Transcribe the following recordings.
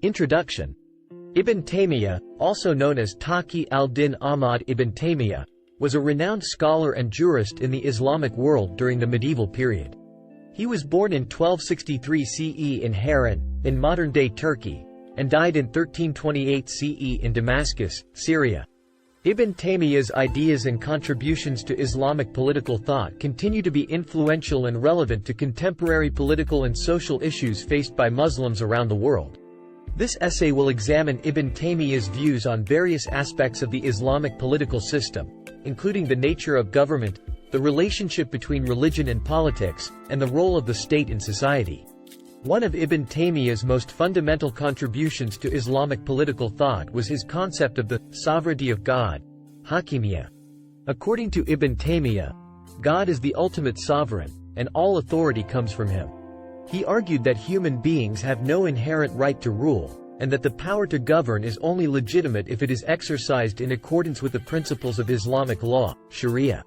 Introduction. Ibn Taymiyyah, also known as Taqi al-Din Ahmad ibn Taymiyyah, was a renowned scholar and jurist in the Islamic world during the medieval period. He was born in 1263 CE in Harran, in modern-day Turkey, and died in 1328 CE in Damascus, Syria. Ibn Taymiyyah's ideas and contributions to Islamic political thought continue to be influential and relevant to contemporary political and social issues faced by Muslims around the world. This essay will examine Ibn Taymiyyah's views on various aspects of the Islamic political system, including the nature of government, the relationship between religion and politics, and the role of the state in society. One of Ibn Taymiyyah's most fundamental contributions to Islamic political thought was his concept of the sovereignty of God, Hakimiyyah. According to Ibn Taymiyyah, God is the ultimate sovereign, and all authority comes from him. He argued that human beings have no inherent right to rule, and that the power to govern is only legitimate if it is exercised in accordance with the principles of Islamic law, Sharia.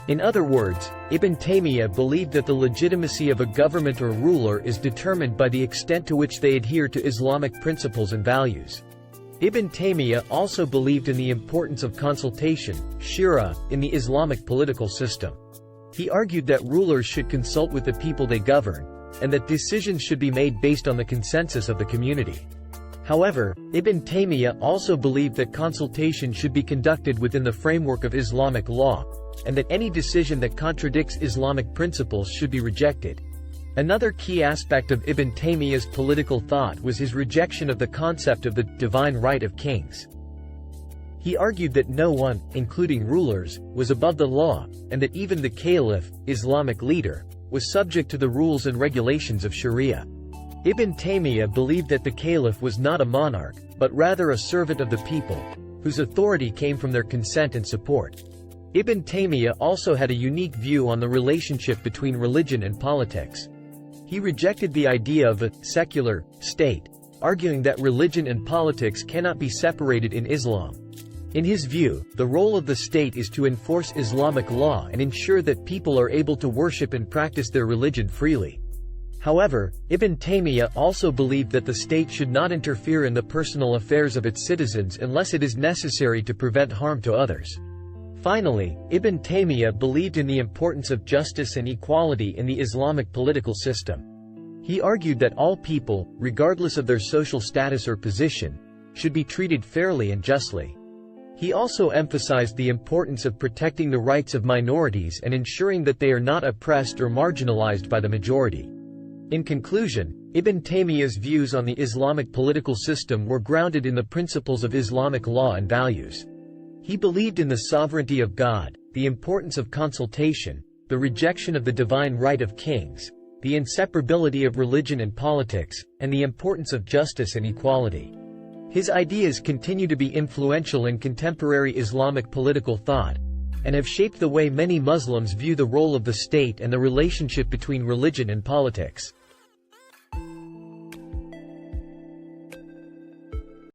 In other words, Ibn Taymiyyah believed that the legitimacy of a government or ruler is determined by the extent to which they adhere to Islamic principles and values. Ibn Taymiyyah also believed in the importance of consultation, shura, in the Islamic political system. He argued that rulers should consult with the people they govern, and that decisions should be made based on the consensus of the community. However, Ibn Taymiyyah also believed that consultation should be conducted within the framework of Islamic law, and that any decision that contradicts Islamic principles should be rejected. Another key aspect of Ibn Taymiyyah's political thought was his rejection of the concept of the divine right of kings. He argued that no one, including rulers, was above the law, and that even the caliph, Islamic leader, was subject to the rules and regulations of Sharia. Ibn Taymiyyah believed that the caliph was not a monarch, but rather a servant of the people, whose authority came from their consent and support. Ibn Taymiyyah also had a unique view on the relationship between religion and politics. He rejected the idea of a secular state, arguing that religion and politics cannot be separated in Islam. In his view, the role of the state is to enforce Islamic law and ensure that people are able to worship and practice their religion freely. However, Ibn Taymiyyah also believed that the state should not interfere in the personal affairs of its citizens unless it is necessary to prevent harm to others. Finally, Ibn Taymiyyah believed in the importance of justice and equality in the Islamic political system. He argued that all people, regardless of their social status or position, should be treated fairly and justly. He also emphasized the importance of protecting the rights of minorities and ensuring that they are not oppressed or marginalized by the majority. In conclusion, Ibn Taymiyyah's views on the Islamic political system were grounded in the principles of Islamic law and values. He believed in the sovereignty of God, the importance of consultation, the rejection of the divine right of kings, the inseparability of religion and politics, and the importance of justice and equality. His ideas continue to be influential in contemporary Islamic political thought, and have shaped the way many Muslims view the role of the state and the relationship between religion and politics.